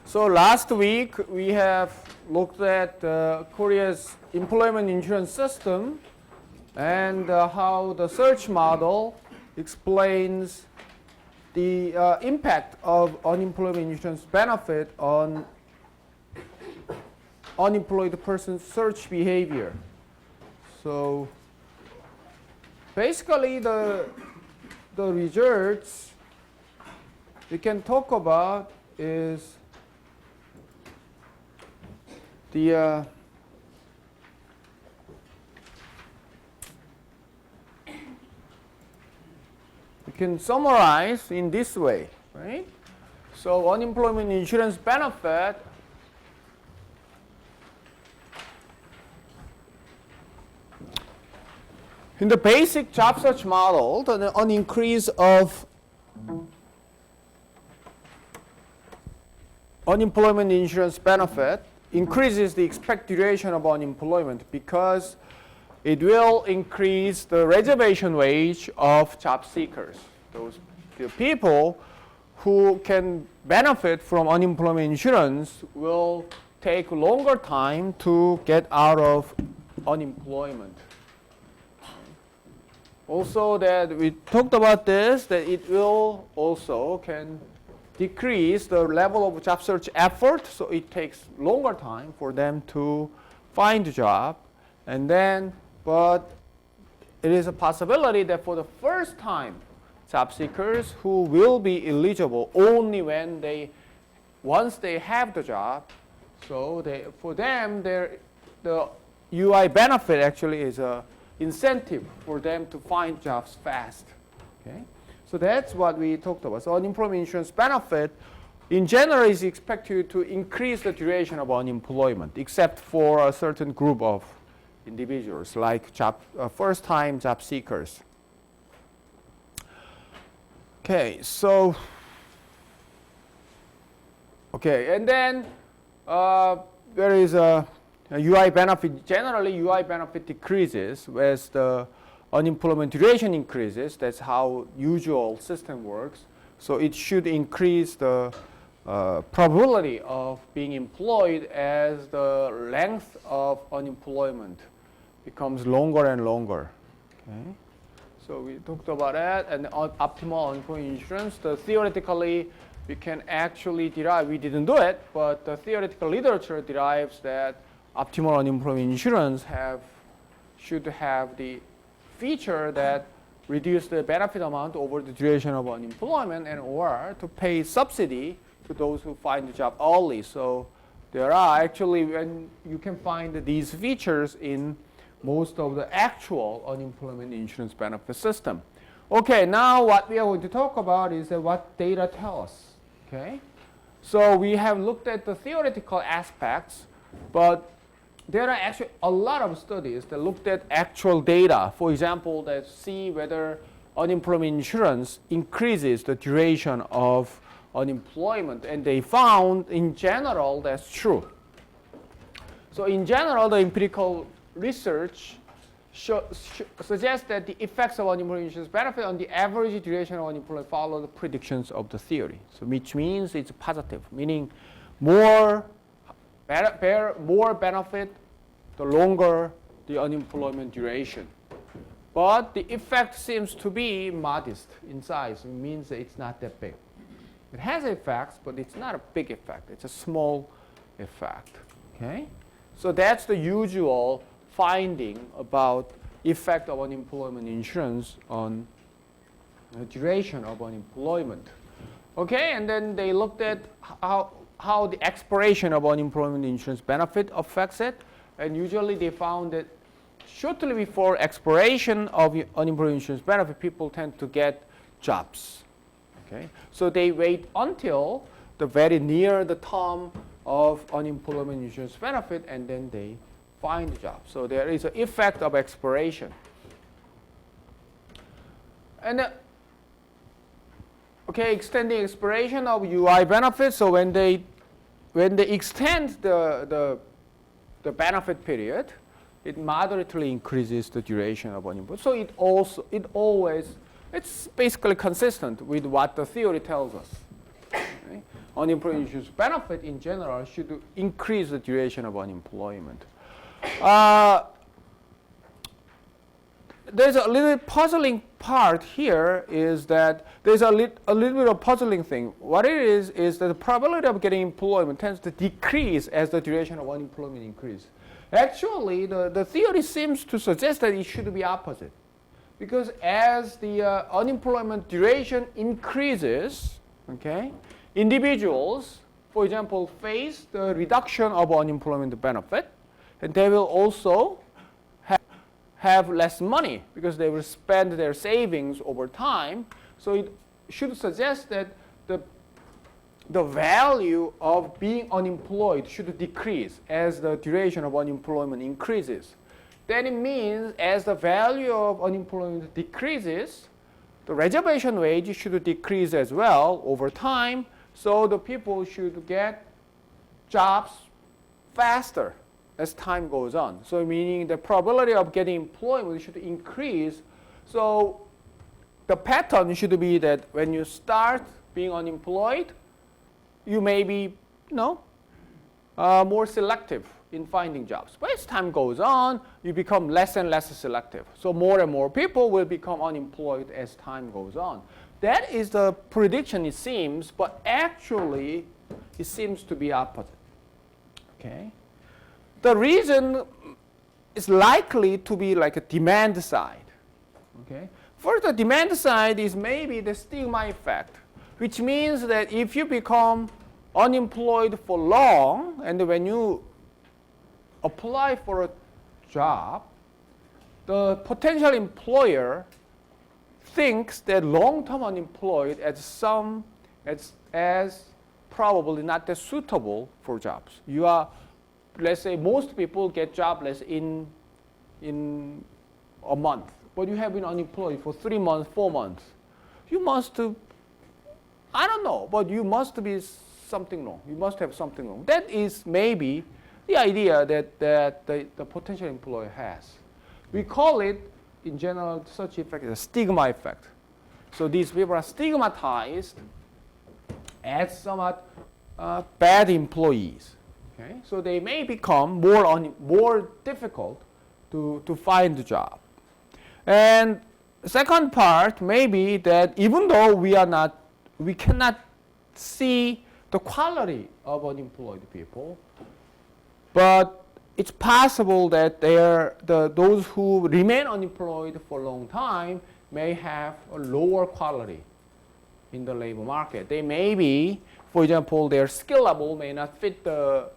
So last week we have looked at Korea's employment insurance system and how the search model explains the impact of unemployment insurance benefit on unemployed person's search behavior. So basically the results we can talk about is the we can summarize in this way, right? So unemployment insurance benefit in the basic job search model, an increase of unemployment insurance benefit increases the expected duration of unemployment because it will increase the reservation wage of job seekers. The people who can benefit from unemployment insurance will take longer time to get out of unemployment. Also that we talked about this, that it will also can decrease the level of job search effort, so it takes longer time for them to find a job. And then, but it is a possibility that for the first time job seekers who will be eligible only when once they have the job, so for them the UI benefit actually is a incentive for them to find jobs fast. Okay? So that's what we talked about. So unemployment insurance benefit in general is expected to increase the duration of unemployment, except for a certain group of individuals like first-time job seekers. Okay, so and then there is a UI benefit. Generally, UI benefit decreases as the unemployment duration increases. That's how usual system works. So it should increase the probability of being employed as the length of unemployment becomes longer and longer. Okay. So we talked about that, and optimal unemployment insurance. Theoretically, we can actually derive. We didn't do it, but the theoretical literature derives that optimal unemployment insurance should have the feature that reduce the benefit amount over the duration of unemployment and or to pay subsidy to those who find the job early. So there are actually, when you can find these features in most of the actual unemployment insurance benefit system. Okay, now what we are going to talk about is what data tell us. Okay, so we have looked at the theoretical aspects, but there are actually a lot of studies that looked at actual data. For example, that see whether unemployment insurance increases the duration of unemployment, and they found in general that's true. So in general, the empirical research suggests that the effects of unemployment insurance benefit on the average duration of unemployment follow the predictions of the theory. So which means it's positive, meaning more benefit the longer the unemployment duration. But the effect seems to be modest in size. It means that it's not that big. It has effects, but it's not a big effect. It's a small effect. Okay? So that's the usual finding about effect of unemployment insurance on the duration of unemployment. Okay, and then they looked at how the expiration of unemployment insurance benefit affects it, and usually they found that shortly before expiration of unemployment insurance benefit, people tend to get jobs. Okay, so they wait until the very near the term of unemployment insurance benefit, and then they find a job. So there is an effect of expiration. And extending expiration of UI benefits. So when they extend the benefit period, it moderately increases the duration of unemployment. So it's basically consistent with what the theory tells us. Okay? unemployment insurance benefit in general should increase the duration of unemployment. There's a little puzzling part here is that there's a little bit of puzzling thing. What it is that the probability of getting employment tends to decrease as the duration of unemployment increases. Actually, the theory seems to suggest that it should be opposite. Because as the unemployment duration increases, okay, individuals, for example, face the reduction of unemployment benefit, and they will also have less money because they will spend their savings over time. So it should suggest that the value of being unemployed should decrease as the duration of unemployment increases. Then it means as the value of unemployment decreases, the reservation wage should decrease as well over time. So the people should get jobs faster as time goes on. So meaning the probability of getting employment should increase. So the pattern should be that when you start being unemployed, you may be more selective in finding jobs. But as time goes on, you become less and less selective. So more and more people will become unemployed as time goes on. That is the prediction it seems, but actually it seems to be opposite. Okay? The reason is likely to be like a demand side. Okay? First, the demand side is maybe the stigma effect, which means that if you become unemployed for long, and when you apply for a job, the potential employer thinks that long-term unemployed as probably not that suitable for jobs. You are, let's say, most people get jobless in a month, but you have been unemployed for 3 months, 4 months. You must, I don't know, but you must be something wrong. You must have something wrong. That is maybe the idea that the potential employer has. We call it, in general, such effect a stigma effect. So these people are stigmatized as somewhat bad employees. Okay? So they may become more difficult to find a job. And the second part may be that even though we cannot see the quality of unemployed people, but it's possible that those who remain unemployed for a long time may have a lower quality in the labor market. They may be, for example, their skill level may not fit the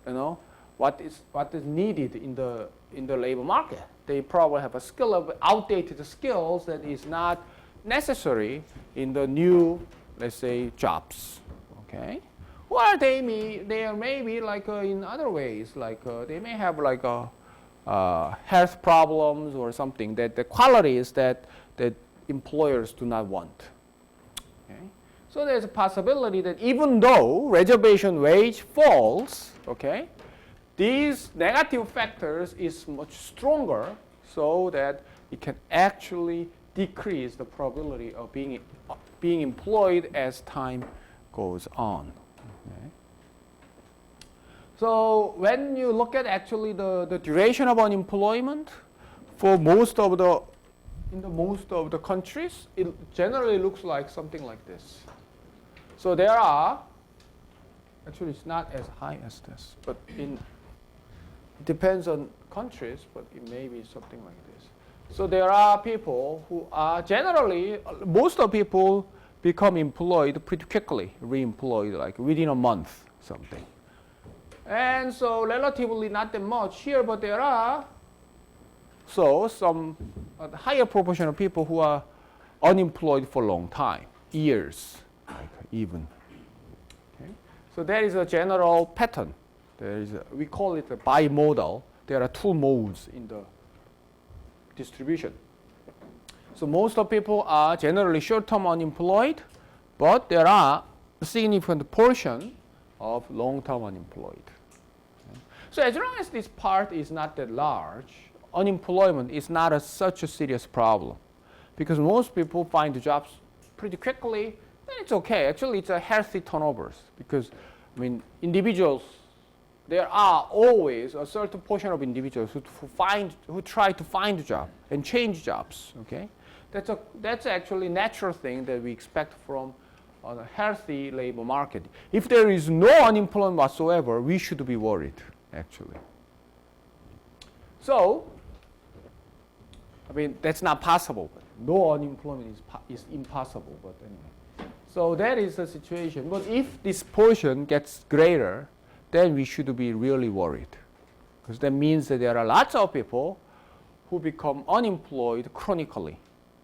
what is needed in the labor market. They probably have a skill of outdated skills that is not necessary in the new, let's say, jobs. Okay. Or they may be like in other ways, like they may have like health problems or something that the qualities that employers do not want. Okay? So there's a possibility that even though reservation wage falls, okay, these negative factors is much stronger, so that it can actually decrease the probability of being employed as time goes on. Okay. So when you look at actually the duration of unemployment for most of the countries, it generally looks like something like this. So there are, actually it's not as high as this, but it depends on countries, but it may be something like this. So there are people who are generally, most of people become employed pretty quickly, re-employed like within a month, something. And so relatively not that much here, but there are some higher proportion of people who are unemployed for a long time, years, like even. Okay. So there is a general pattern. We call it a bimodal. There are two modes in the distribution. So most of people are generally short-term unemployed, but there are a significant portion of long-term unemployed. Okay. So as long as this part is not that large, unemployment is not such a serious problem, because most people find jobs pretty quickly. Then it's okay. Actually, it's a healthy turnovers, because I mean, individuals, there are always a certain portion of individuals who try to find a job and change jobs. Okay, that's actually a natural thing that we expect from a healthy labor market. If there is no unemployment whatsoever, we should be worried, actually. So, I mean, that's not possible. No unemployment is impossible, but anyway. So that is the situation. But if this portion gets greater, then we should be really worried. Because that means that there are lots of people who become unemployed chronically.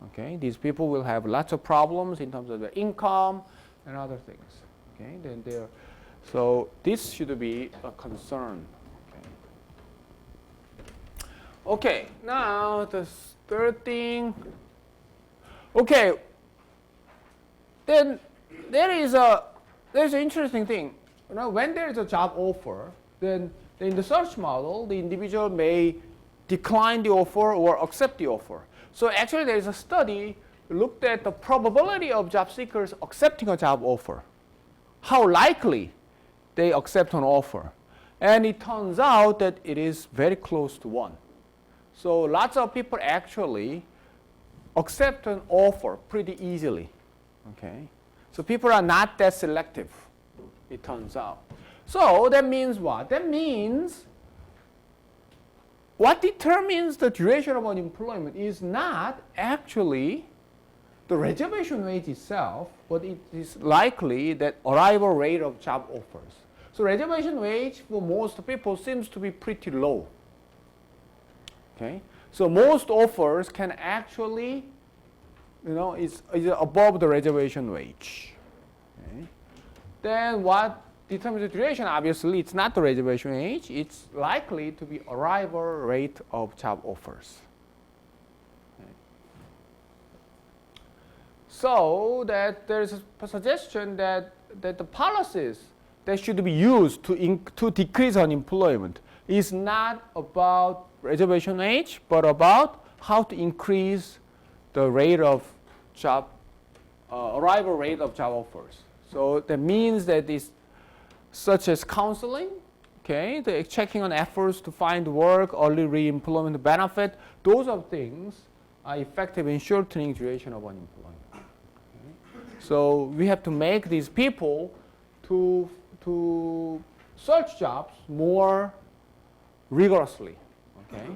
Okay? These people will have lots of problems in terms of their income and other things. Okay? So this should be a concern. Okay, now the third thing. Okay, then there's an interesting thing. You know, when there is a job offer, then in the search model, the individual may decline the offer or accept the offer. So actually, there is a study looked at the probability of job seekers accepting a job offer, how likely they accept an offer, and it turns out that it is very close to 1. So lots of people actually accept an offer pretty easily. Okay, so people are not that selective, it turns out. So that means what? That means what determines the duration of unemployment is not actually the reservation wage itself, but it is likely that arrival rate of job offers. So reservation wage for most people seems to be pretty low. Okay, so most offers can actually, is above the reservation wage. Okay. Then what determines the duration? Obviously, it's not the reservation wage. It's likely to be arrival rate of job offers. Okay. So that there's a suggestion that the policies that should be used to decrease unemployment is not about reservation wage, but about how to increase the rate of job, arrival rate of job offers. So that means that this, such as counseling, okay, the checking on efforts to find work, early re-employment benefit, those are things are effective in shortening duration of unemployment. Okay. So we have to make these people to search jobs more rigorously. Okay,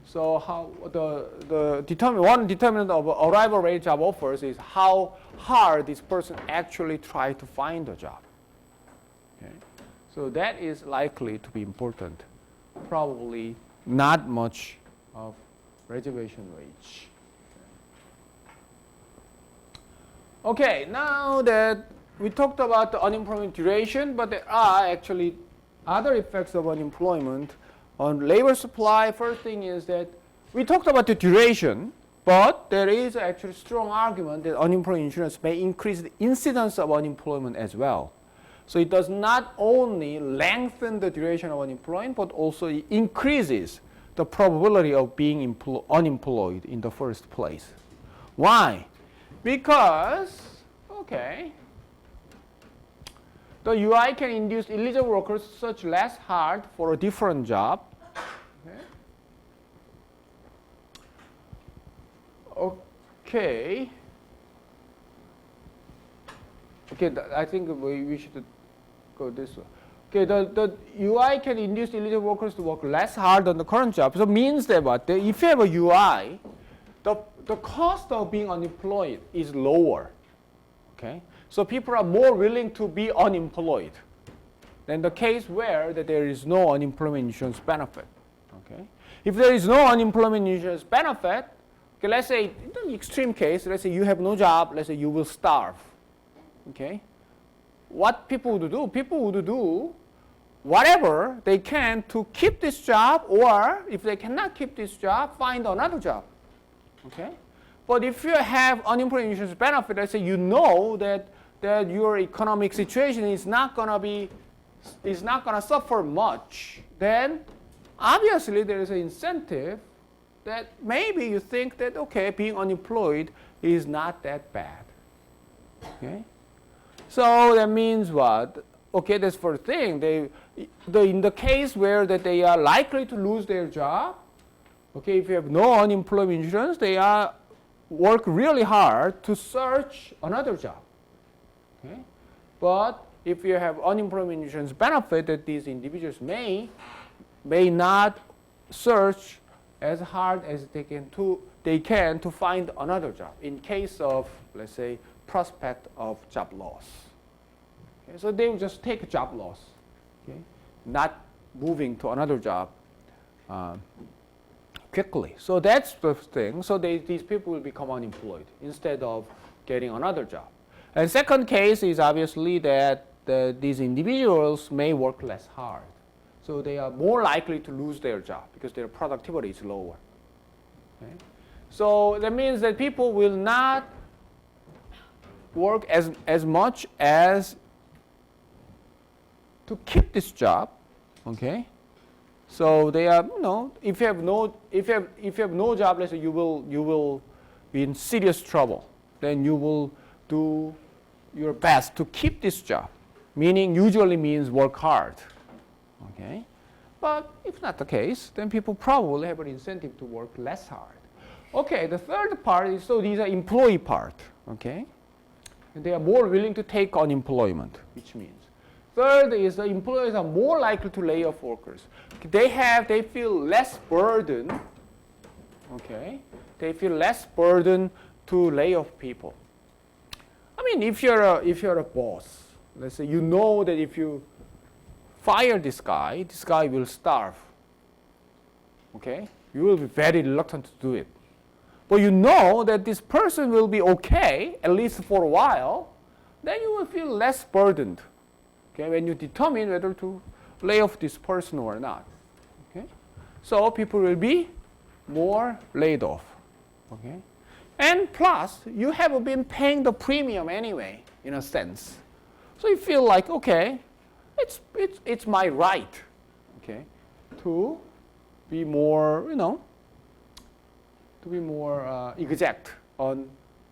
so how one determinant of arrival rate job offers is how hard this person actually tries to find a job. Okay, so that is likely to be important. Probably not much of reservation wage. Okay, now that we talked about the unemployment duration, but there are actually other effects of unemployment on labor supply. First thing is that we talked about the duration, but there is actually strong argument that unemployment insurance may increase the incidence of unemployment as well. So it does not only lengthen the duration of unemployment, but also it increases the probability of being unemployed in the first place. Why? Because, okay, the UI can induce eligible workers to search less hard for a different job. Okay. I think we should go this way. Okay, the UI can induce eligible workers to work less hard on the current job. So it means that what? If you have a UI, the cost of being unemployed is lower. Okay? So people are more willing to be unemployed than the case where that there is no unemployment insurance benefit. Okay? If there is no unemployment insurance benefit, okay, let's say in the extreme case, let's say you have no job, let's say you will starve. Okay? What people would do? People would do whatever they can to keep this job, or if they cannot keep this job, find another job. Okay? But if you have unemployment insurance benefit, let's say you know that your economic situation is not gonna suffer much, then obviously there is an incentive that maybe you think that, okay, being unemployed is not that bad. Okay? So that means what? okay, that's for the thing. In the case where that they are likely to lose their job, okay, if you have no unemployment insurance, they are work really hard to search another job. Okay? But if you have unemployment insurance benefit, that these individuals may not search as hard as they can to find another job in case of, let's say, prospect of job loss. Okay? So they will just take job loss, okay? Not moving to another job quickly. So that's the thing. So these people will become unemployed instead of getting another job. And second case is obviously that these individuals may work less hard. So they are more likely to lose their job because their productivity is lower. Okay? So that means that people will not work as much as to keep this job. Okay? So they are, if you have no job, let's say you will be in serious trouble. Then you will do your best to keep this job. Meaning usually means work hard. Okay? But if not the case, then people probably have an incentive to work less hard. Okay, the third part is, so these are employee part. Okay? And they are more willing to take unemployment, which means. Third is the employers are more likely to lay off workers. They feel less burden. Okay? They feel less burden to lay off people. I mean, if you're a boss, let's say you know that if you fire this guy will starve. Okay? You will be very reluctant to do it. But you know that this person will be okay, at least for a while, then you will feel less burdened. Okay? When you determine whether to lay off this person or not. Okay? So people will be more laid off. Okay? And plus, you have been paying the premium anyway, in a sense. So you feel like, okay, it's my right, okay, to be more, to be more exact on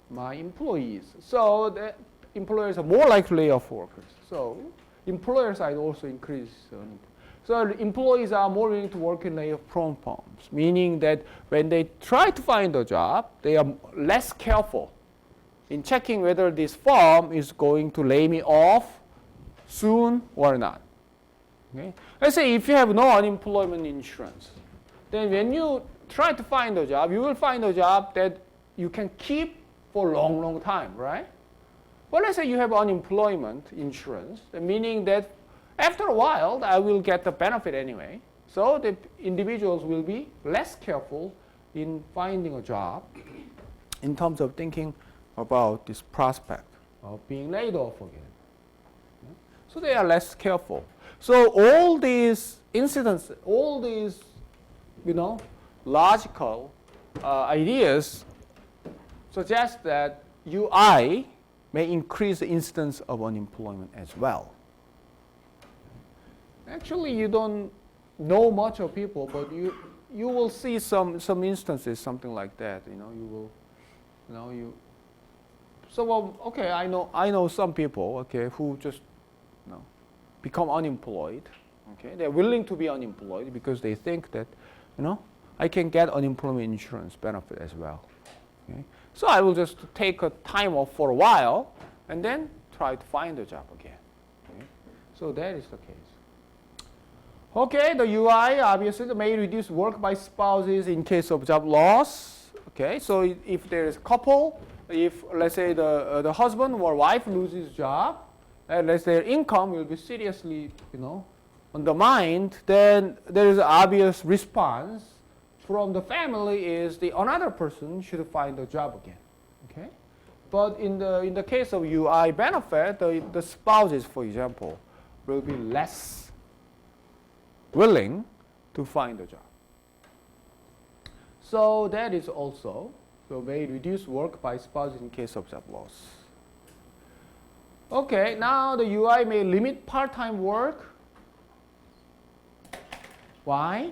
my employees. So the employers are more likely to lay off workers. So employer side also increase. So employees are more willing to work in layoff-prone firms, meaning that when they try to find a job, they are less careful in checking whether this firm is going to lay me off soon or not. Okay? Let's say if you have no unemployment insurance, then when you try to find a job, you will find a job that you can keep for a long, long time, right? But let's say you have unemployment insurance, meaning that after a while, I will get the benefit anyway. So the individuals will be less careful in finding a job in terms of thinking about this prospect of being laid off again. So they are less careful. So all these incidents, all these, logical ideas suggest that UI may increase the incidence of unemployment as well. Actually, you don't know much of people, but you will see some instances, something like that. So well, okay, I know some people, okay, who just become unemployed. Okay, they're willing to be unemployed because they think that, I can get unemployment insurance benefit as well. Okay, so I will just take a time off for a while and then try to find a job again. Okay? So that is the case. Okay, the UI obviously may reduce work by spouses in case of job loss. Okay, so if there is a couple, if let's say the husband or wife loses job, and let's say their income will be seriously, undermined, then there is an obvious response from the family is the another person should find a job again. Okay, but in the case of UI benefit, the spouses, for example, will be less willing to find a job. So that is also, may reduce work by spouses in case of job loss. Okay, now the UI may limit part-time work. Why?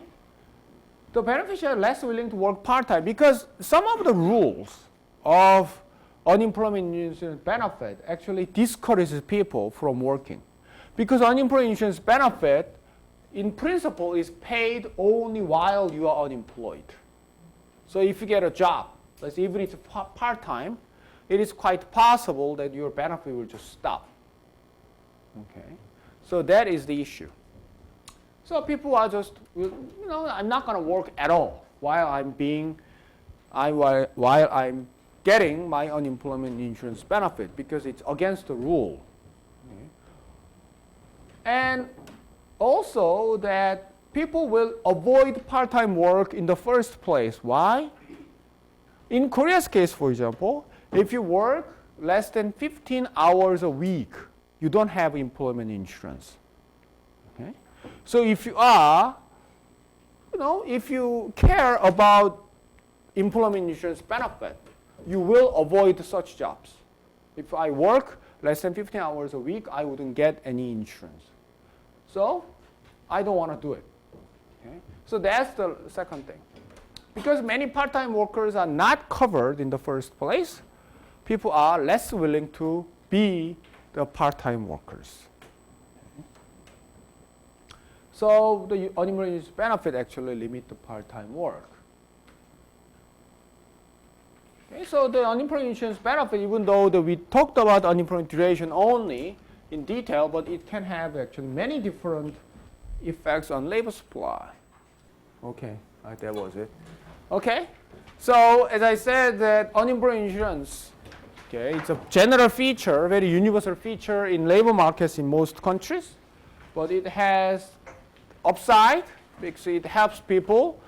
The beneficiary are less willing to work part-time because some of the rules of unemployment insurance benefit actually discourages people from working. Because unemployment insurance benefit, in principle, is paid only while you are unemployed. So if you get a job, let's say even if it's part-time, it is quite possible that your benefit will just stop. Okay, so that is the issue. So people are just, I'm not going to work at all while I'm getting my unemployment insurance benefit because it's against the rule. Okay. And also that people will avoid part-time work in the first place. Why? In Korea's case, for example, if you work less than 15 hours a week, you don't have employment insurance. Okay? So if you are, if you care about employment insurance benefit, you will avoid such jobs. If I work less than 15 hours a week, I wouldn't get any insurance. So I don't want to do it. Okay? So that's the second thing. Because many part-time workers are not covered in the first place, people are less willing to be the part-time workers. So the unemployment insurance benefit actually limit the part-time work. Okay, so the unemployment insurance benefit, even though we talked about unemployment duration only in detail, but it can have actually many different effects on labor supply. Okay, that was it. Okay, so as I said, that unemployment insurance, okay, it's a general feature, very universal feature in labor markets in most countries, but it has upside because it helps people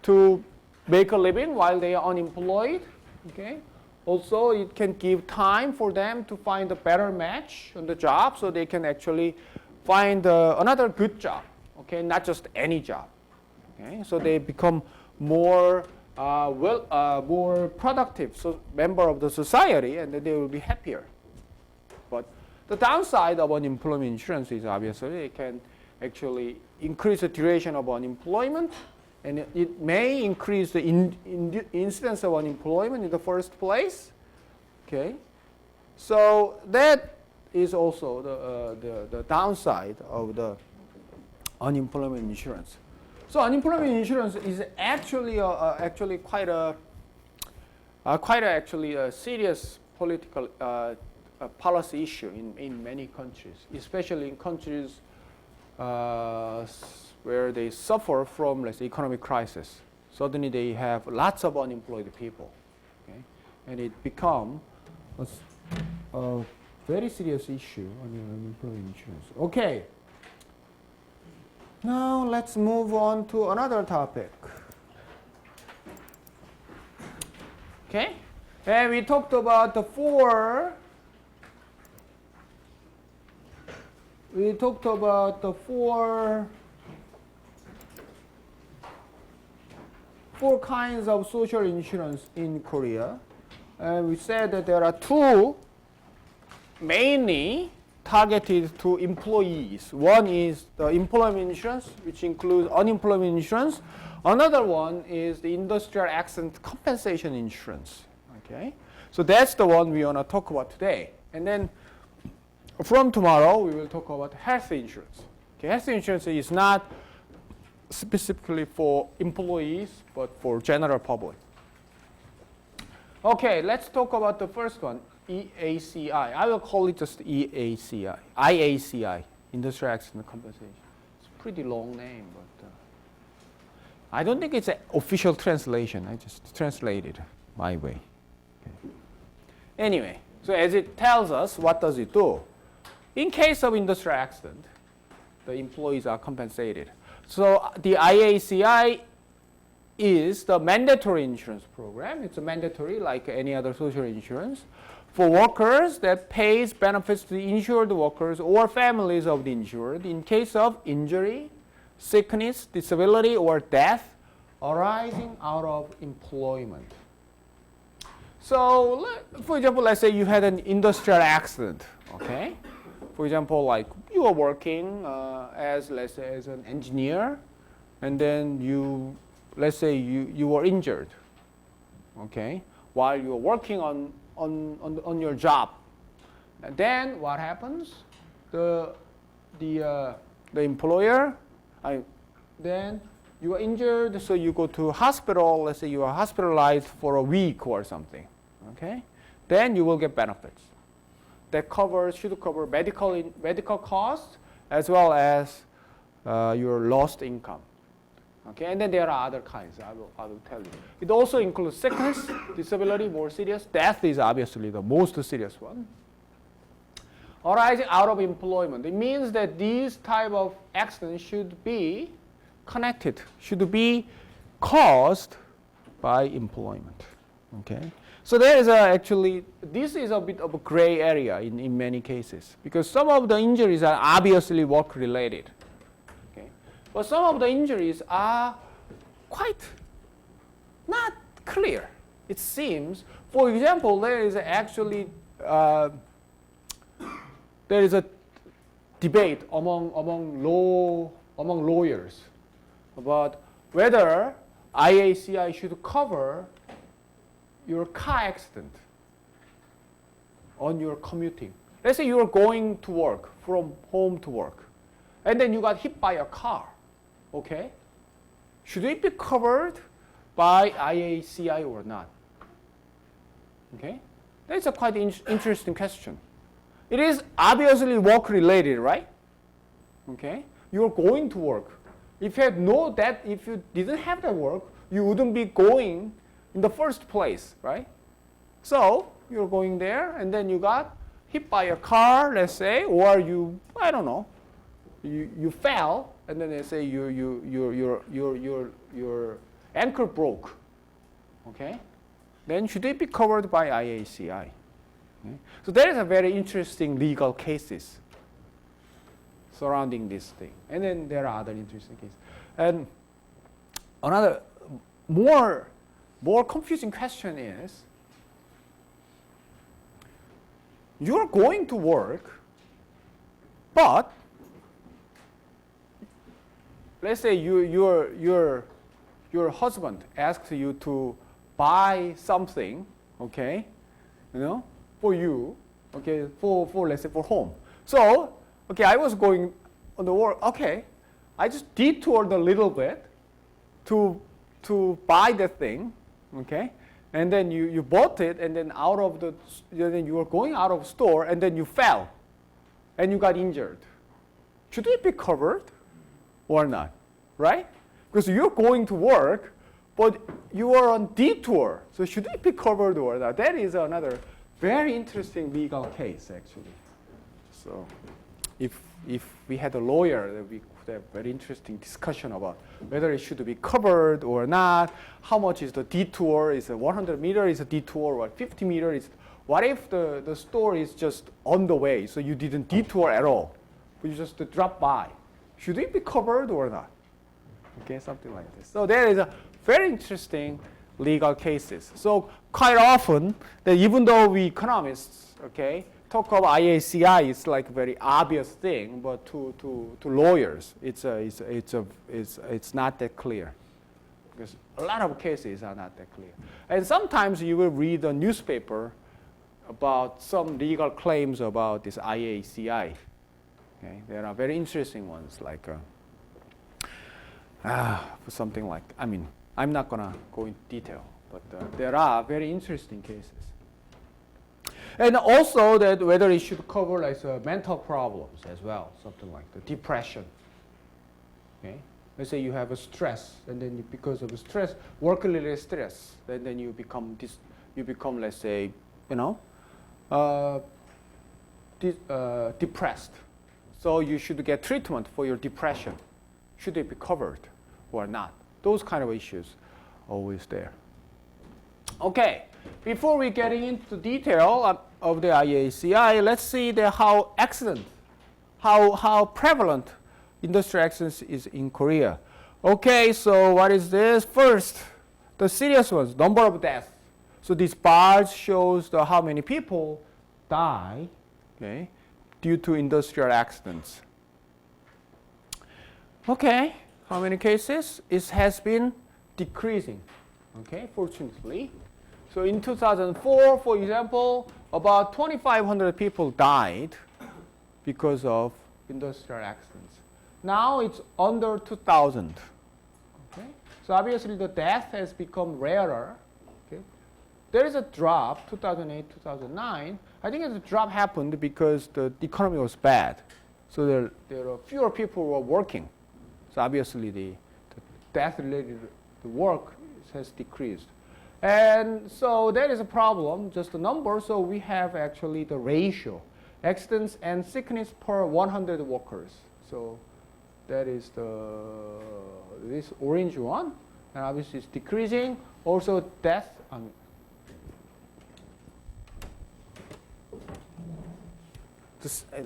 to make a living while they are unemployed. Okay. Also, it can give time for them to find a better match on the job, so they can actually find another good job. Okay, not just any job. Okay, so they become more more productive, so member of the society, and then they will be happier. But the downside of unemployment insurance is obviously it can actually increase the duration of unemployment, and it may increase the incidence of unemployment in the first place. Okay, so that is also the downside of the unemployment insurance. So unemployment insurance is actually quite a serious political policy issue in many countries, especially in countries where they suffer from, let's say, economic crisis. Suddenly they have lots of unemployed people, okay? And it becomes a very serious issue on unemployment insurance. Okay. Now let's move on to another topic. Okay, and we talked about the four kinds of social insurance in Korea. And we said that there are two mainly targeted to employees. One is the employment insurance, which includes unemployment insurance. Another one is the industrial accident compensation insurance. Okay, so that's the one we want to talk about today. And then from tomorrow, we will talk about health insurance. Okay, health insurance is not specifically for employees, but for general public. Okay, let's talk about the first one, EACI. I will call it just EACI, IACI, Industrial Accident Compensation. It's a pretty long name, but I don't think it's an official translation. I just translated my way. Okay. Anyway, so as it tells us, what does it do? In case of industrial accident, the employees are compensated. So the IACI is the mandatory insurance program. It's a mandatory, like any other social insurance, for workers that pays benefits to the insured workers or families of the insured in case of injury, sickness, disability, or death arising out of employment. So, for example, let's say you had an industrial accident, okay? For example, like you were working let's say, as an engineer, and then let's say you were injured, okay, while you were working on your job. And then what happens? The the employer, then you are injured, so you go to hospital. Let's say you are hospitalized for a week or something. Okay, then you will get benefits. That should cover medical costs as well as your lost income. Okay, and then there are other kinds. I will tell you. It also includes sickness, disability, more serious. Death is obviously the most serious one. Arising out of employment. It means that these type of accidents should be connected, should be caused by employment. Okay, so there is actually, this is a bit of a gray area in many cases because some of the injuries are obviously work related. But some of the injuries are quite not clear. It seems, for example, there is actually there is a debate among lawyers about whether IACI should cover your car accident on your commuting. Let's say you are going to work from home to work, and then you got hit by a car. Okay, should it be covered by IACI or not? Okay, that's a quite interesting question. It is obviously work related, right? Okay, you're going to work. If you if you didn't have that work, you wouldn't be going in the first place, right? So you're going there, and then you got hit by a car, let's say, or I don't know, you fell. And then they say your ankle broke. Okay, then should it be covered by IACI? Okay? So there is a very interesting legal cases surrounding this thing, and then there are other interesting cases. And another more confusing question is: you're going to work, but let's say your husband asks you to buy something, okay, for you, okay, for let's say for home. So, okay, I was going on the work. Okay, I just detoured a little bit to buy the thing, okay, and then you bought it, and then then you were going out of the store, and then you fell, and you got injured. Should it be covered or not, right? Because you're going to work, but you are on detour. So should it be covered or not? That is another very interesting legal case, actually. So if we had a lawyer, we could have very interesting discussion about whether it should be covered or not. How much is the detour? Is it 100 meters? Is a detour? Or 50 meters? What if the store is just on the way, so you didn't detour at all, but you just dropped by? Should it be covered or not? Okay, something like this. So there is a very interesting legal cases. So quite often, that even though we economists, okay, talk about IACI, it's like a very obvious thing, but to lawyers, it's not that clear, because a lot of cases are not that clear. And sometimes you will read a newspaper about some legal claims about this IACI. Okay, there are very interesting ones, like something like, I'm not gonna go into detail, but there are very interesting cases. And also that whether it should cover like mental problems as well, something like the depression. Okay, let's say you have a stress, and then because of stress, work-related stress, then you become let's say, depressed. So you should get treatment for your depression. Should it be covered or not? Those kind of issues always there. Okay, before we get into detail of the IACI, let's see how prevalent industrial accidents is in Korea. Okay, so what is this? First, the serious ones, number of deaths. So this bar shows how many people die, okay, due to industrial accidents. Okay, how many cases? It has been decreasing, okay, fortunately. So in 2004, for example, about 2,500 people died because of industrial accidents. Now it's under 2,000. Okay? So obviously the death has become rarer. Okay? There is a drop, 2008, 2009. I think the drop happened because the economy was bad. So there are fewer people who are working. So obviously the death-related work has decreased. And so that is a problem, just a number. So we have actually the ratio, accidents and sickness per 100 workers. So that is this orange one. And obviously it's decreasing. Also death.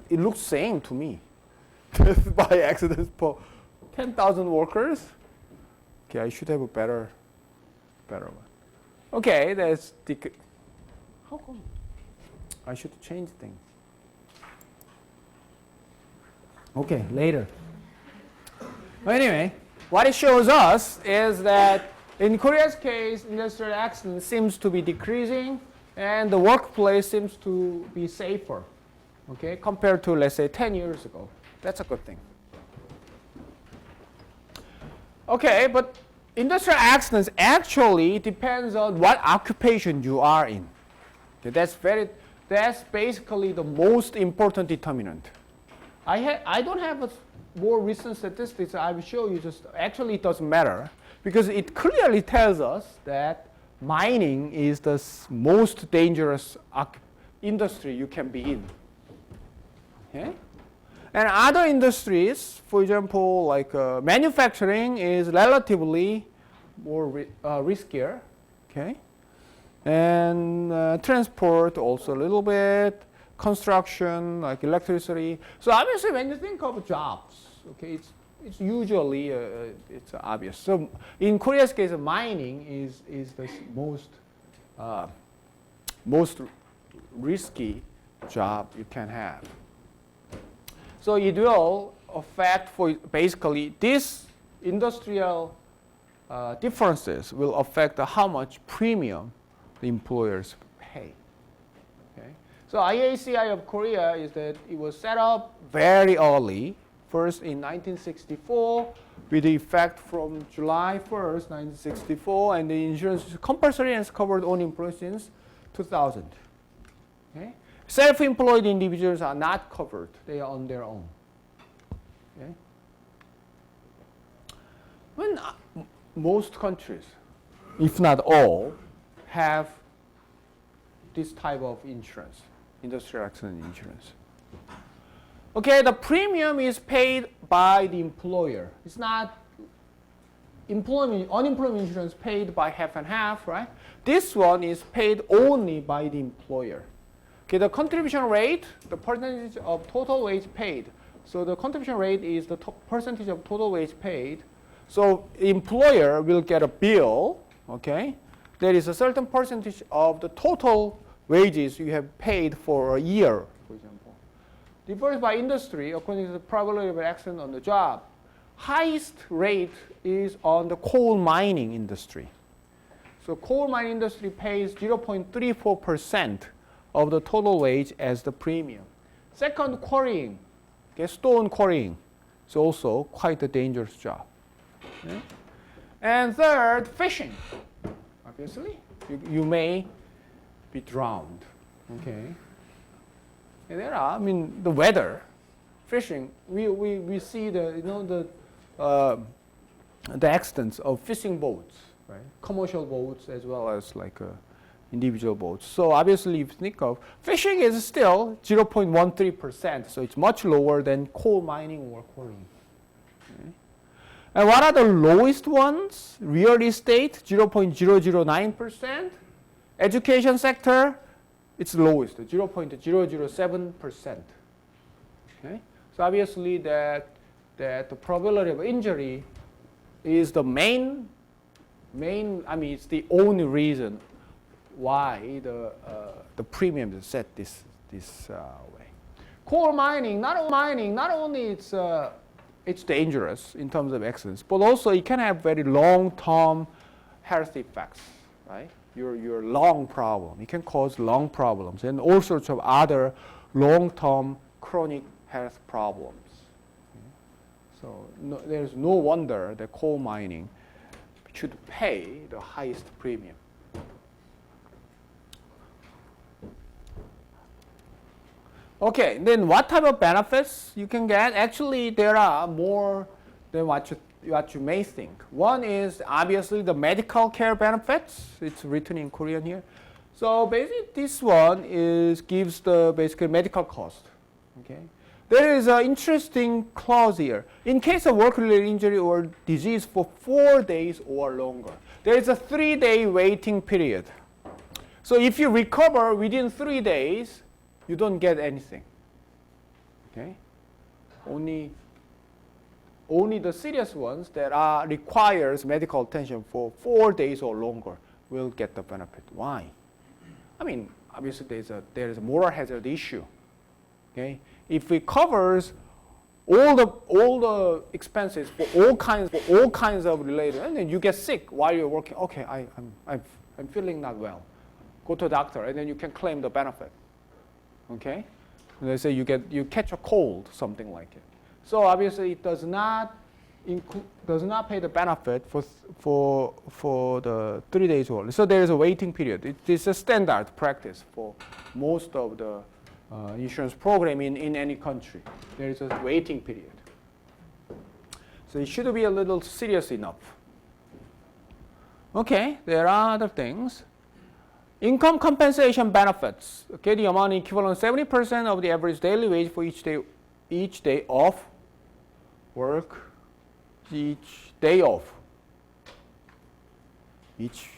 It looks same to me. Death by accidents per 10,000 workers. Okay, I should have a better one. Okay, that's how come? I should change things. Okay, later. Anyway, what it shows us is that in Korea's case, industrial accidents seems to be decreasing, and the workplace seems to be safer. Okay, compared to, let's say, 10 years ago. That's a good thing. Okay, but industrial accidents actually depends on what occupation you are in. Okay, that's basically the most important determinant. I don't have a more recent statistics. I will show you. Just actually it doesn't matter because it clearly tells us that mining is the most dangerous industry you can be in. Okay? And other industries, for example, like manufacturing is relatively more riskier, okay? And transport also a little bit, construction, like electricity. So obviously when you think of jobs, okay, it's usually, it's obvious. So in Korea's case, mining is the most risky job you can have. So it will affect, for basically this industrial differences will affect how much premium the employers pay. Okay? So IACI of Korea is that it was set up very early, first in 1964, with the effect from July 1st, 1964, and the insurance is compulsory and has covered all employees since 2000. Okay? Self-employed individuals are not covered. They are on their own. Okay? When most countries, if not all, have this type of insurance, industrial accident insurance. Okay, the premium is paid by the employer. It's not unemployment insurance paid by half and half, right? This one is paid only by the employer. Okay, the contribution rate, the percentage of total wage paid. So the contribution rate is the percentage of total wage paid. So the employer will get a bill, okay? There is a certain percentage of the total wages you have paid for a year, for example. Differs by industry according to the probability of an accident on the job. Highest rate is on the coal mining industry. So coal mining industry pays 0.34% of the total wage as the premium. Second, quarrying, okay, stone quarrying. It's also quite a dangerous job. Okay? And third, fishing. Obviously, you may be drowned. Okay. And there are, the weather, fishing. We see the accidents of fishing boats, right? Commercial boats as well as like individual boats. So obviously, if you think of fishing is still 0.13%, so it's much lower than coal mining or quarrying. Okay. And what are the lowest ones? Real estate, 0.009%. Education sector, it's lowest, 0.007%. Okay. So obviously that the probability of injury is the main. It's the only reason why the premium is set this way. Coal mining, not only it's dangerous in terms of accidents, but also it can have very long-term health effects, right? Your lung problem, it can cause lung problems and all sorts of other long-term chronic health problems. So there's no wonder that coal mining should pay the highest premium. Okay, then what type of benefits you can get? Actually, there are more than what you may think. One is obviously the medical care benefits. It's written in Korean here. So basically, this one gives the basically medical cost. Okay, there is an interesting clause here. In case of work-related injury or disease for 4 days or longer, there is a 3-day waiting period. So if you recover within 3 days, you don't get anything. Okay, only the serious ones that requires medical attention for 4 days or longer will get the benefit. Why? I mean, obviously there is a moral hazard issue. Okay, if it covers all the expenses for all kinds of related, and then you get sick while you're working. Okay, I'm feeling not well. Go to a doctor, and then you can claim the benefit. Okay, let's say you catch a cold, something like it. So obviously it does not pay the benefit for the 3 days only. So there is a waiting period. It is a standard practice for most of the insurance program in any country. There is a waiting period. So it should be a little serious enough. Okay, there are other things. Income compensation benefits. Okay, the amount equivalent 70% of the average daily wage for each day off work. Each day off. Each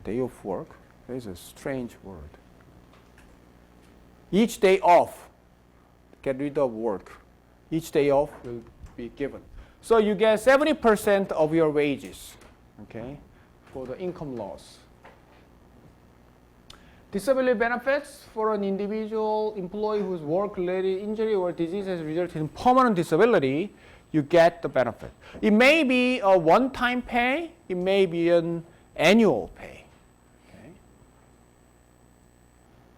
day of work. That is a strange word. Each day off. Get rid of work. Each day off will be given. So you get 70% of your wages. Okay, for the income loss. Disability benefits for an individual employee whose work-related injury or disease has resulted in permanent disability, you get the benefit. It may be a one-time pay. It may be an annual pay. Okay.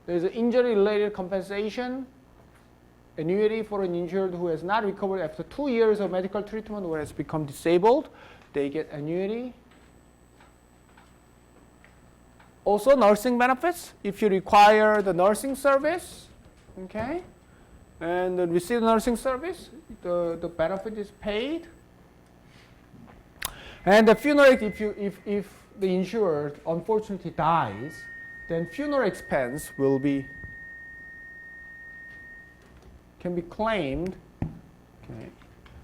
There's an injury-related compensation annuity for an injured who has not recovered after 2 years of medical treatment or has become disabled. They get annuity. Also, nursing benefits, if you require the nursing service, okay, and receive nursing service, the benefit is paid. And the funeral, if the insured unfortunately dies, then funeral expense can be claimed. Okay,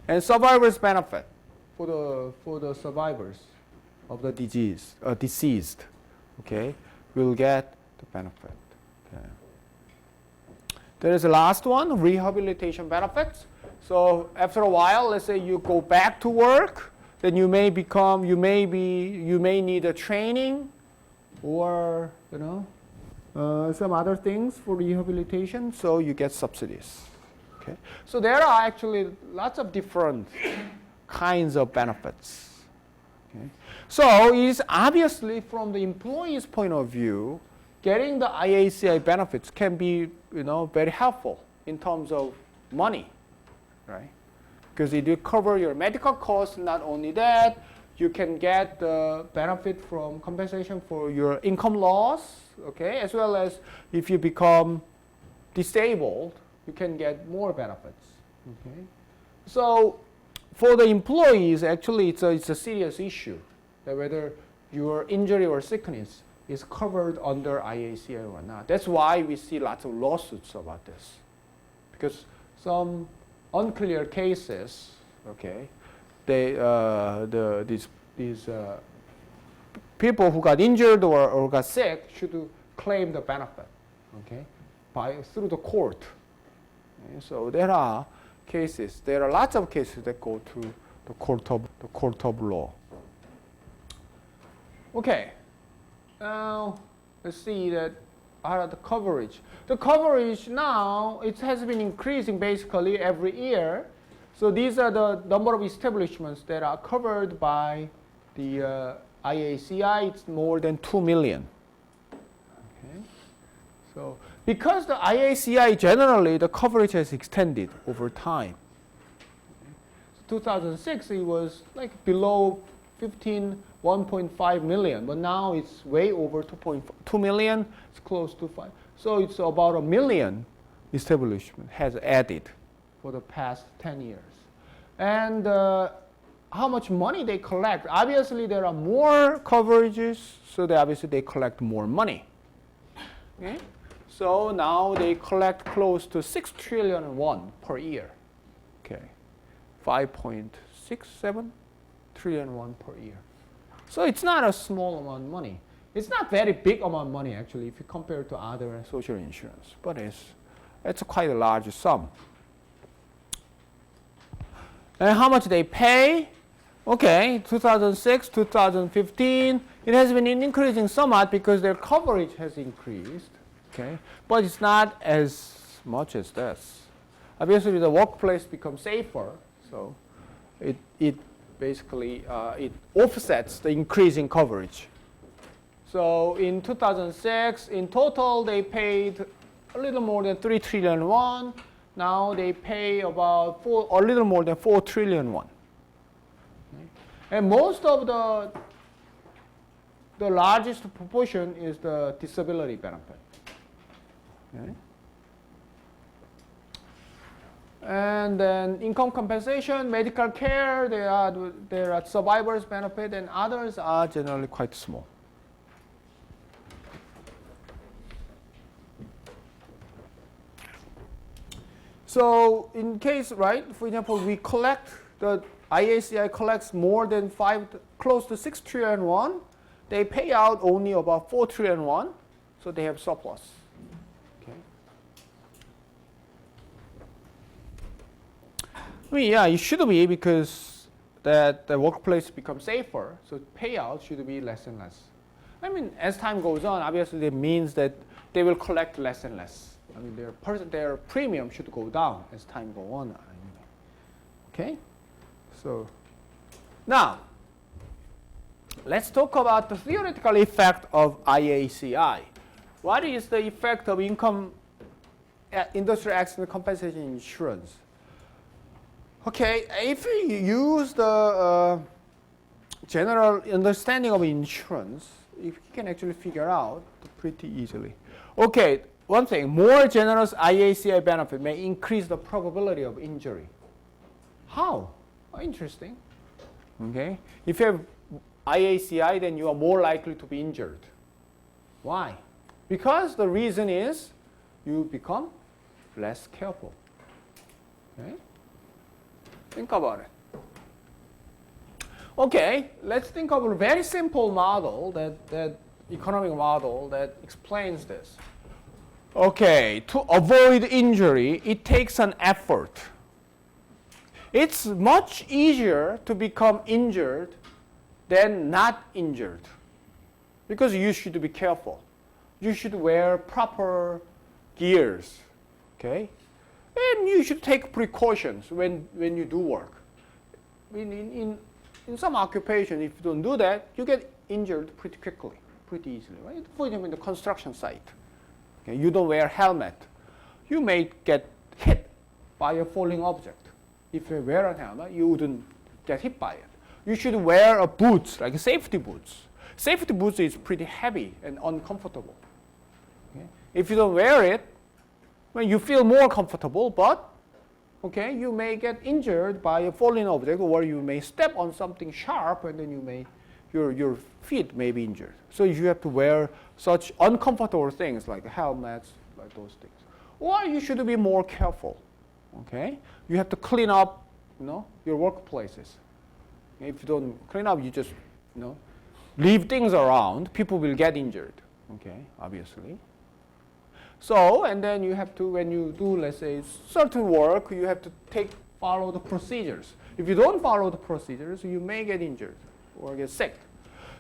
and survivor's benefit for the survivors of the deceased. Okay, will get the benefit. Okay. There is the last one, rehabilitation benefits. So after a while, let's say you go back to work, then you may need a training or some other things for rehabilitation. So you get subsidies. Okay. So there are actually lots of different kinds of benefits. Okay. So it is obviously from the employee's point of view, getting the IACI benefits can be very helpful in terms of money, right? Because it will cover your medical costs. Not only that, you can get the benefit from compensation for your income loss, okay, as well as if you become disabled, you can get more benefits. Okay. So for the employees, actually, it's a serious issue. That whether your injury or sickness is covered under IACI or not. That's why we see lots of lawsuits about this. Because some unclear cases, okay, these people who got injured or got sick should claim the benefit, okay, through the court. Okay, so there are lots of cases that go to the court of law. Okay, now let's see that the coverage. The coverage now, it has been increasing basically every year. So these are the number of establishments that are covered by the IACI. It's more than 2 million. Okay. So because the IACI generally, the coverage has extended over time. 2006, it was like below 1.5 million, but now it's way over 2 million. It's close to 5. So it's about 1 million establishment has added for the past 10 years. And how much money they collect? Obviously, there are more coverages, so they collect more money. Okay? So now they collect close to 6 trillion won per year. Okay, 5.67 trillion won per year. So it's not a small amount of money. It's not very big amount of money actually if you compare to other social insurance, but it's quite a large sum. And how much they pay? Okay, 2006, 2015, it has been increasing somewhat because their coverage has increased. Okay, but it's not as much as this. Obviously, the workplace becomes safer, so it basically it offsets the increase in coverage. So in 2006, in total, they paid a little more than 3 trillion won. Now they pay about a little more than 4 trillion won. Okay. And most of the largest proportion is the disability benefit. Okay. And then income compensation, medical care, there are survivors benefit, and others are generally quite small. So in case, right, for example, we collect, the IACI collects more than close to 6 trillion won, they pay out only about 4 trillion won, so they have surplus. I mean, yeah, it should be because that the workplace becomes safer, so payout should be less and less. I mean, as time goes on, obviously it means that they will collect less and less. I mean, their premium should go down as time goes on. Okay, so now let's talk about the theoretical effect of IACI. What is the effect of income industrial accident compensation insurance? Okay, if you use the general understanding of insurance, you can actually figure out pretty easily. Okay, one thing, more generous IACI benefit may increase the probability of injury. How? Oh, interesting. Okay, if you have IACI, then you are more likely to be injured. Why? Because the reason is you become less careful. Okay? Think about it. Okay, let's think of a very simple model, that economic model that explains this. Okay, to avoid injury, it takes an effort. It's much easier to become injured than not injured, because you should be careful. You should wear proper gears, okay? And you should take precautions when you do work. In some occupation, if you don't do that, you get injured pretty quickly, pretty easily, right? For example, in the construction site, okay, you don't wear a helmet, you may get hit by a falling object. If you wear a helmet, you wouldn't get hit by it. You should wear a boots, like safety boots. Safety boots is pretty heavy and uncomfortable. Okay? If you don't wear it, well, you feel more comfortable, but okay, you may get injured by a falling object, or you may step on something sharp, and then your feet may be injured. So you have to wear such uncomfortable things like helmets, like those things. Or you should be more careful. Okay, you have to clean up, your workplaces. If you don't clean up, you just, leave things around. People will get injured. Okay, obviously. So, and then you have to, when you do, let's say, certain work, you have to follow the procedures. If you don't follow the procedures, you may get injured or get sick.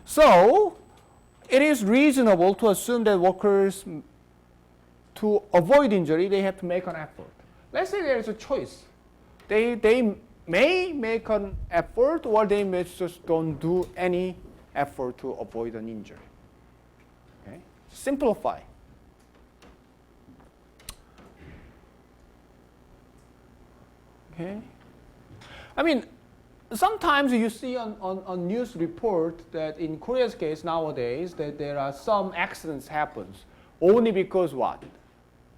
So, it is reasonable to assume that workers, to avoid injury, they have to make an effort. Let's say there is a choice. They may make an effort, or they may just don't do any effort to avoid an injury. Okay? Simplify. Okay. I mean, sometimes you see on news report that in Korea's case nowadays that there are some accidents happens only because what?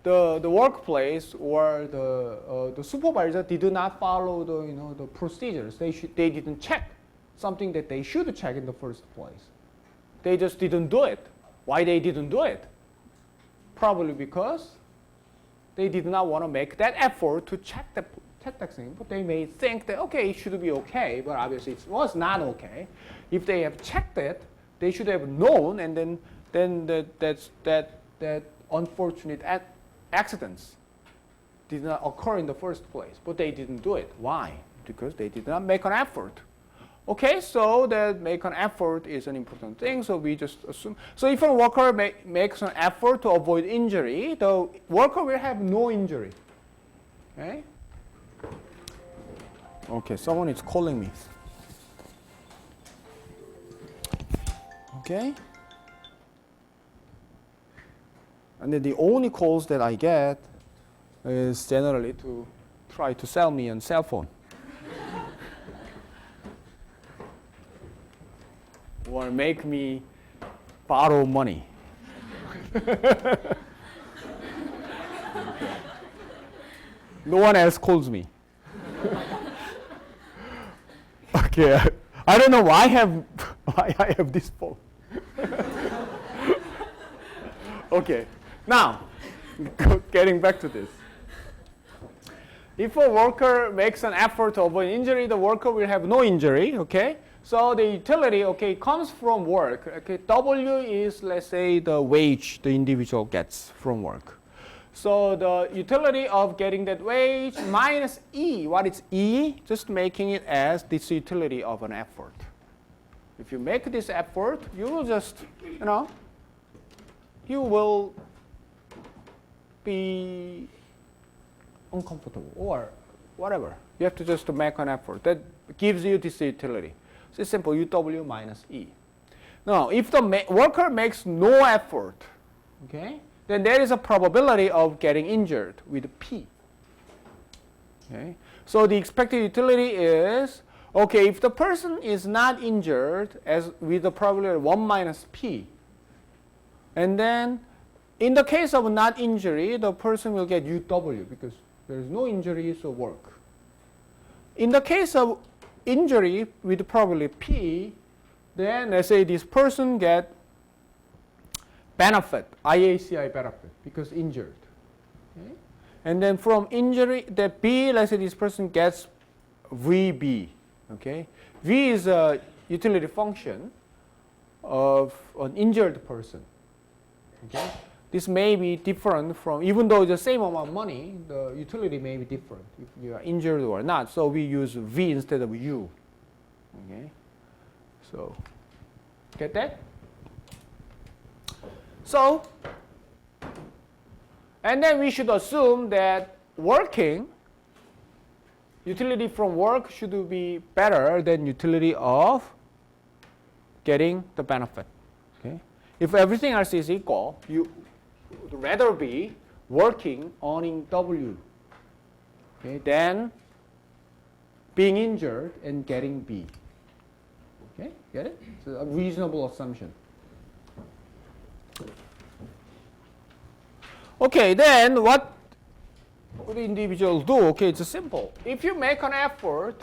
The workplace or the supervisor did not follow the procedures. They didn't check something that they should check in the first place. They just didn't do it. Why they didn't do it? Probably because they did not want to make that effort to check that thing. But they may think that okay, it should be okay, but obviously it was not okay. If they have checked it, they should have known, and then that unfortunate accidents did not occur in the first place. But they didn't do it. Why? Because they did not make an effort. Okay, so that make an effort is an important thing, so we just assume. So if a worker makes an effort to avoid injury, the worker will have no injury. Okay? Okay, someone is calling me. Okay? And then the only calls that I get is generally to try to sell me on cell phone. Or make me borrow money. No one else calls me. Okay, I don't know why I have this phone. Okay, now getting back to this. If a worker makes an effort to avoid injury, the worker will have no injury. Okay. So the utility, okay, comes from work. Okay, W is, let's say, the wage the individual gets from work. So the utility of getting that wage minus E. What is E? Just making it as this utility of an effort. If you make this effort, you will just, you will be uncomfortable or whatever. You have to just make an effort. That gives you this utility. So it's simple, UW minus E. Now, if the worker makes no effort, okay, then there is a probability of getting injured with P. Okay, so the expected utility is, okay, if the person is not injured as with the probability of 1 minus P, and then in the case of not injury, the person will get UW because there is no injury, so work. In the case of injury with probability P, then let's say this person get benefit, IACI benefit, because injured. Okay? And then from injury, that B, let's say this person gets VB. Okay? V is a utility function of an injured person. Okay? This may be different from, even though it's the same amount of money, the utility may be different if you are injured or not. So we use V instead of U. Okay? So, get that? So, and then we should assume that working, utility from work should be better than utility of getting the benefit. Okay? If everything else is equal, you would rather be working earning W, okay, than being injured and getting B. Okay, get it? It's a reasonable assumption. Okay, then what would the individual do? Okay, it's simple. If you make an effort,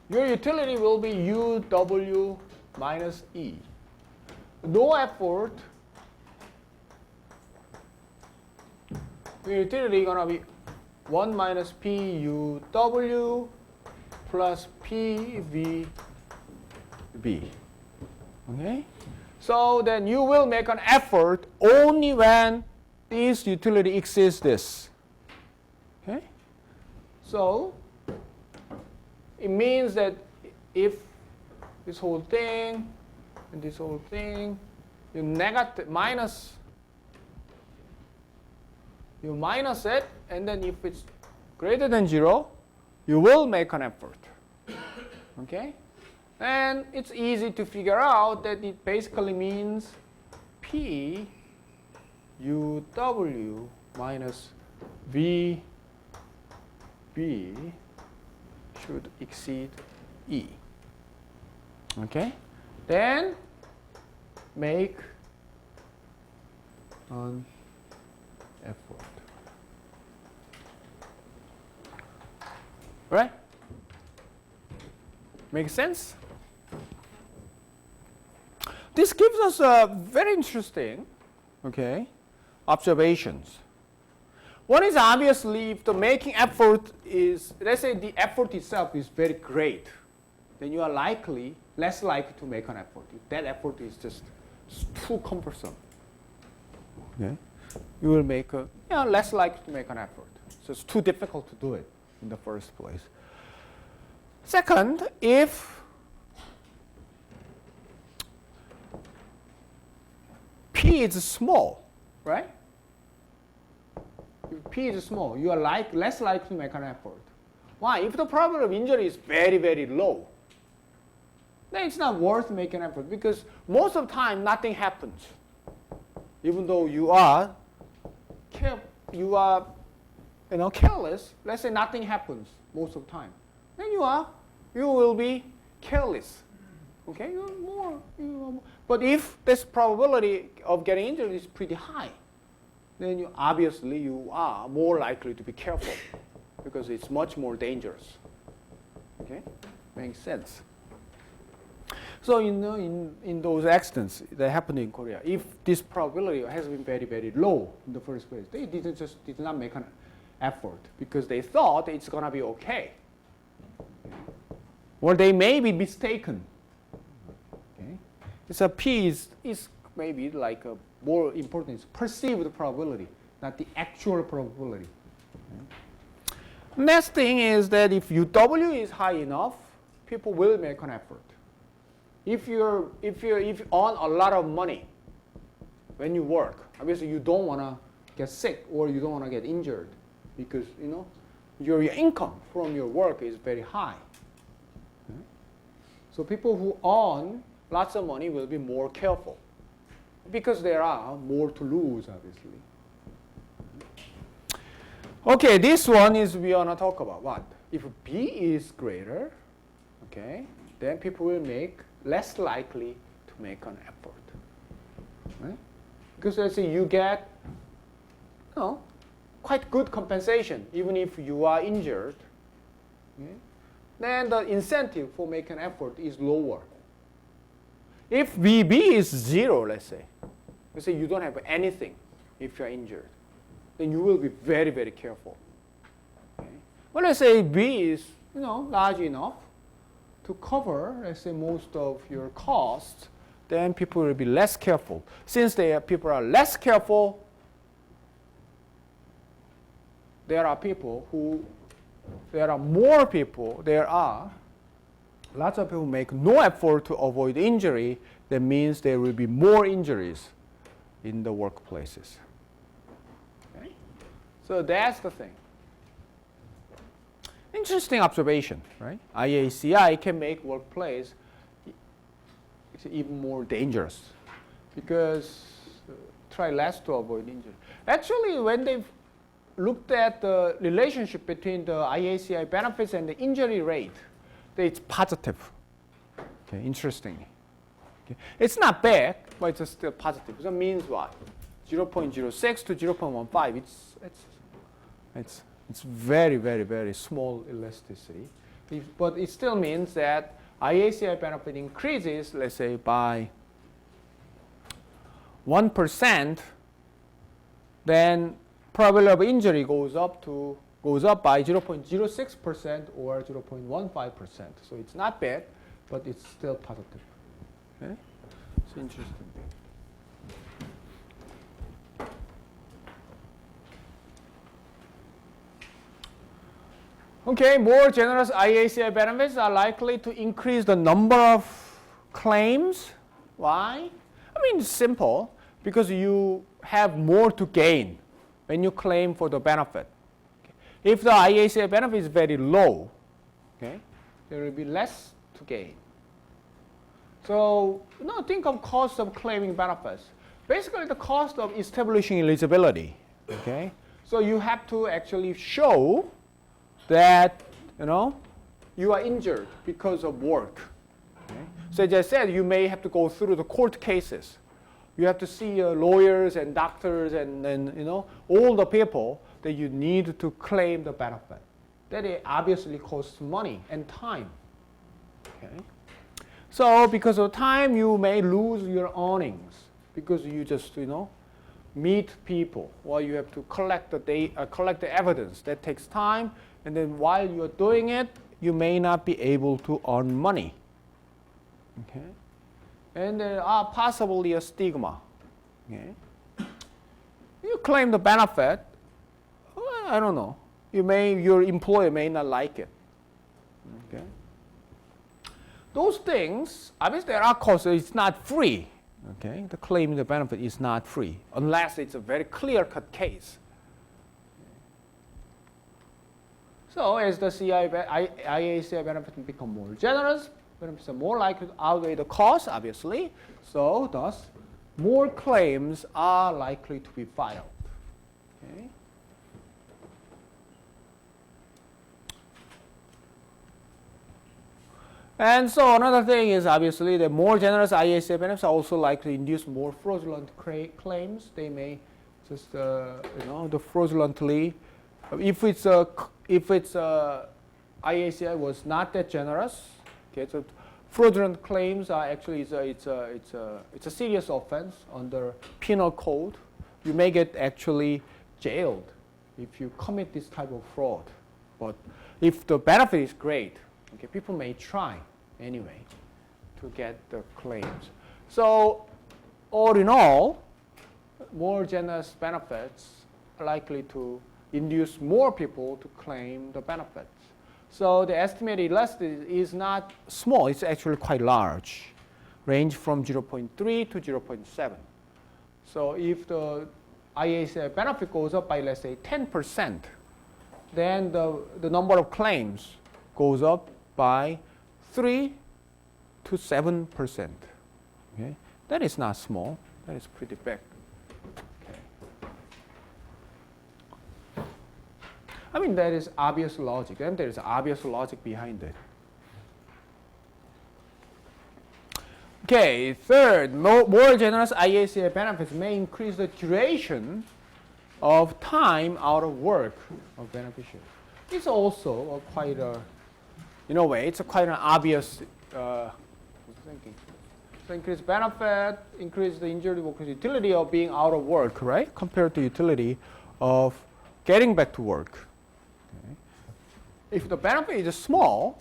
your utility will be UW minus E. No effort, your utility is going to be 1 minus PUW plus PVB. Okay? So then you will make an effort only when this utility exceeds this. Okay? So it means that if this whole thing and this whole thing, you minus it, and then if it's greater than 0, you will make an effort. Okay? And it's easy to figure out that it basically means P UW minus VB should should exceed E. Okay? Then make an effort. Right? Make sense? This gives us a very interesting, okay, observations. One is obviously if the making effort is, let's say the effort itself is very great, then you are less likely to make an effort. If that effort is just too cumbersome, okay, you will make less likely to make an effort. So it's too difficult to do it in the first place. Second, if P is small, right? If P is small, you are less likely to make an effort. Why? If the probability of injury is very, very low, then it's not worth making an effort because most of the time nothing happens. Even though you are careless, let's say nothing happens most of the time, then you will be careless. Okay, but if this probability of getting injured is pretty high, then you are more likely to be careful because it's much more dangerous. Okay, makes sense. So in those accidents that happened in Korea, if this probability has been very, very low in the first place, they did not make an effort because they thought it's gonna be okay. Or they may be mistaken. Okay? So P is maybe like a more important is perceived probability, not the actual probability. Okay? Next thing is that if UW is high enough, people will make an effort. If you earn a lot of money when you work, obviously you don't want to get sick or you don't want to get injured because your income from your work is very high. Okay? So people who earn lots of money will be more careful because there are more to lose, obviously. Okay, this one is we want to talk about what? If B is greater, okay, then people will make less likely to make an effort. Right? Because let's say you get quite good compensation even if you are injured, okay? Then the incentive for making an effort is lower. If VB is 0, let's say you don't have anything if you're injured, then you will be very, very careful. Okay? But let's say B is large enough to cover, let's say, most of your costs, then people will be less careful. Since people are less careful, there are lots of people who make no effort to avoid injury. That means there will be more injuries in the workplaces. Okay? So that's the thing. Interesting observation, right? IACI can make workplace even more dangerous because try less to avoid injury. Actually, when they've looked at the relationship between the IACI benefits and the injury rate, it's positive. Okay, interestingly. Okay. It's not bad, but it's still positive. So it means what? 0.06 to 0.15. It's very, very, very small elasticity. But it still means that IACI benefit increases, let's say, by 1%, then probability of injury goes up by 0.06% or 0.15%. So it's not bad, but it's still positive. Okay? It's interesting. Okay, more generous IACI benefits are likely to increase the number of claims. Why? I mean, it's simple. Because you have more to gain when you claim for the benefit. Okay. If the IACI benefit is very low, okay, there will be less to gain. So, think of cost of claiming benefits. Basically, the cost of establishing eligibility. Okay. So you have to actually show that you are injured because of work. Okay? So as I said, you may have to go through the court cases. You have to see lawyers and doctors and all the people that you need to claim the benefit. That it obviously costs money and time. Okay? So because of time, you may lose your earnings because you just meet people, or you have to collect the evidence. That takes time, and then while you are doing it, you may not be able to earn money. Okay? And there are possibly a stigma. Okay? You claim the benefit, well, I don't know. Your employer may not like it. Okay? Those things, obviously there are costs. It's not free. Okay? The claiming the benefit is not free unless it's a very clear-cut case. So as the IACI benefits become more generous, benefits are more likely to outweigh the cost, obviously. So thus, more claims are likely to be filed. Okay? And so another thing is obviously the more generous IACI benefits are also likely to induce more fraudulent claims. They may just the fraudulently, if it's IACI was not that generous. Okay, so fraudulent claims are actually it's a serious offense under penal code. You may get actually jailed if you commit this type of fraud. But if the benefit is great, okay, people may try anyway to get the claims. So all in all, more generous benefits are likely to induce more people to claim the benefits. So the estimated elasticity is not small, it's actually quite large, range from 0.3 to 0.7. So if the IACI benefit goes up by, let's say, 10%, then the number of claims goes up by 3 to 7%. Okay? That is not small, that is pretty big. I mean, there is obvious logic, and there is obvious logic behind it. Okay, third, more generous IACI benefits may increase the duration of time out of work of beneficiaries. It's also quite a, in a way, it's quite an obvious thinking. So increase benefit, increase the injured worker's utility of being out of work, right? Compared to utility of getting back to work. Okay. If the benefit is small,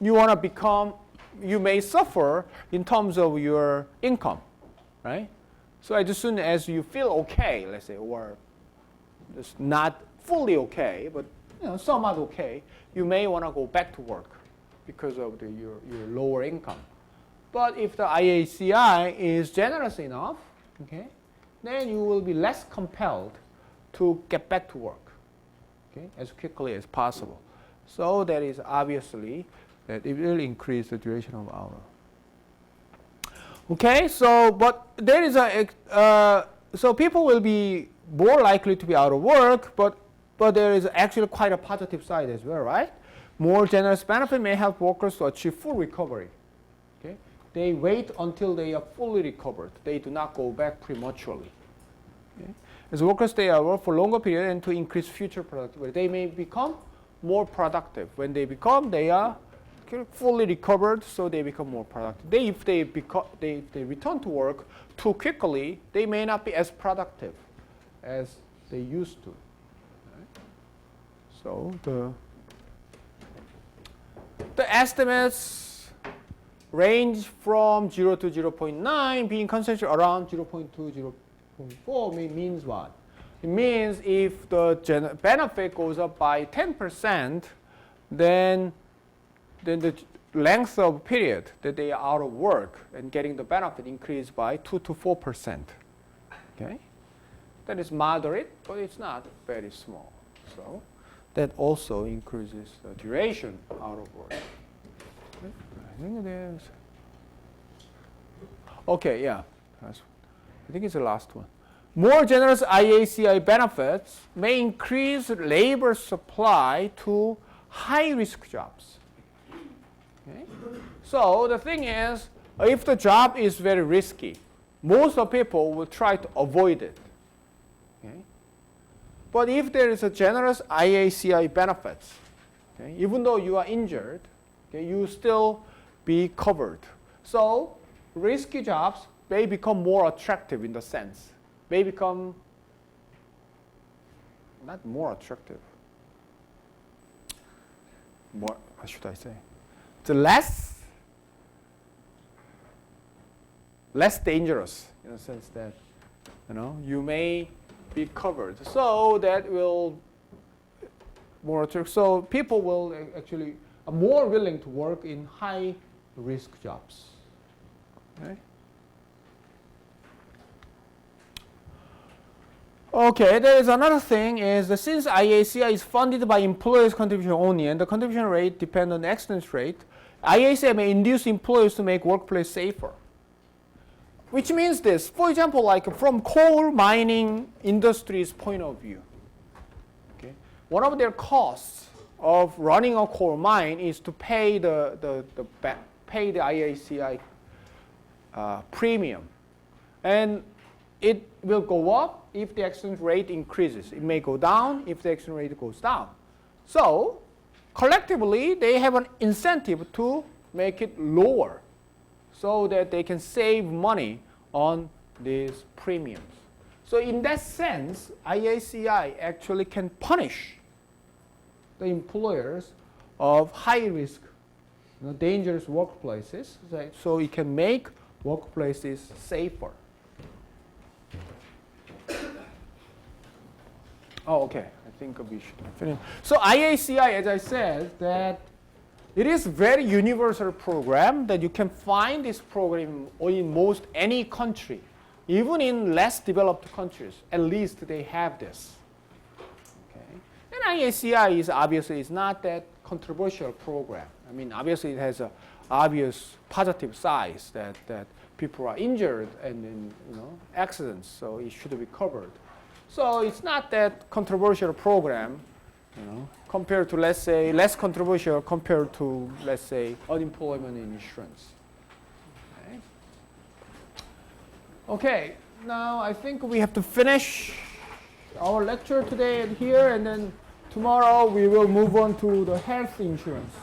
you may suffer in terms of your income, right? So as soon as you feel okay, let's say, or just not fully okay, but somewhat okay, you may want to go back to work because of your lower income. But if the IACI is generous enough, okay, then you will be less compelled to get back to work, okay, as quickly as possible. So that is obviously that it will increase the duration of hour. Okay, so but there is so people will be more likely to be out of work, but there is actually quite a positive side as well, right? More generous benefit may help workers to achieve full recovery. Okay, they wait until they are fully recovered. They do not go back prematurely. Okay? As workers stay at work for longer period and to increase future productivity, they may become more productive. When they are fully recovered, so they become more productive. If they return to work too quickly, they may not be as productive as they used to. Right? So the estimates range from 0 to 0.9, being concentrated around 0.2, 0.4 means what? It means if the benefit goes up by 10%, then the length of period that they are out of work and getting the benefit increased by 2 to 4%. Okay? That is moderate, but it's not very small. So that also increases the duration out of work. Okay, I think it is. Okay, yeah. I think it's the last one. More generous IACI benefits may increase labor supply to high-risk jobs. Okay? So the thing is, if the job is very risky, most of people will try to avoid it. Okay? But if there is a generous IACI benefits, okay, even though you are injured, okay, you still be covered. So risky jobs may become more attractive in the sense, may become not more attractive. What should I say? The less dangerous in the sense that you may be covered. So that will more attractive. So people will actually are more willing to work in high risk jobs. Okay. Okay, there is another thing is that since IACI is funded by employers' contribution only and the contribution rate depends on the accident rate, IACI may induce employers to make workplace safer. Which means this, for example, like from coal mining industry's point of view, okay, one of their costs of running a coal mine is to pay the IACI premium, and it will go up if the accident rate increases. It may go down if the accident rate goes down. So collectively, they have an incentive to make it lower so that they can save money on these premiums. So in that sense, IACI actually can punish the employers of high risk, dangerous workplaces, so it can make workplaces safer. Oh, okay. I think we should finish. So IACI, as I said, that it is very universal program that you can find this program in most any country, even in less developed countries. At least they have this. Okay. And IACI is obviously is not that controversial program. I mean, obviously it has a obvious positive side that people are injured and in accidents, so it should be covered. So it's not that controversial program, compared to, let's say, less controversial compared to, let's say, unemployment insurance. Okay, now I think we have to finish our lecture today here, and then tomorrow we will move on to the health insurance.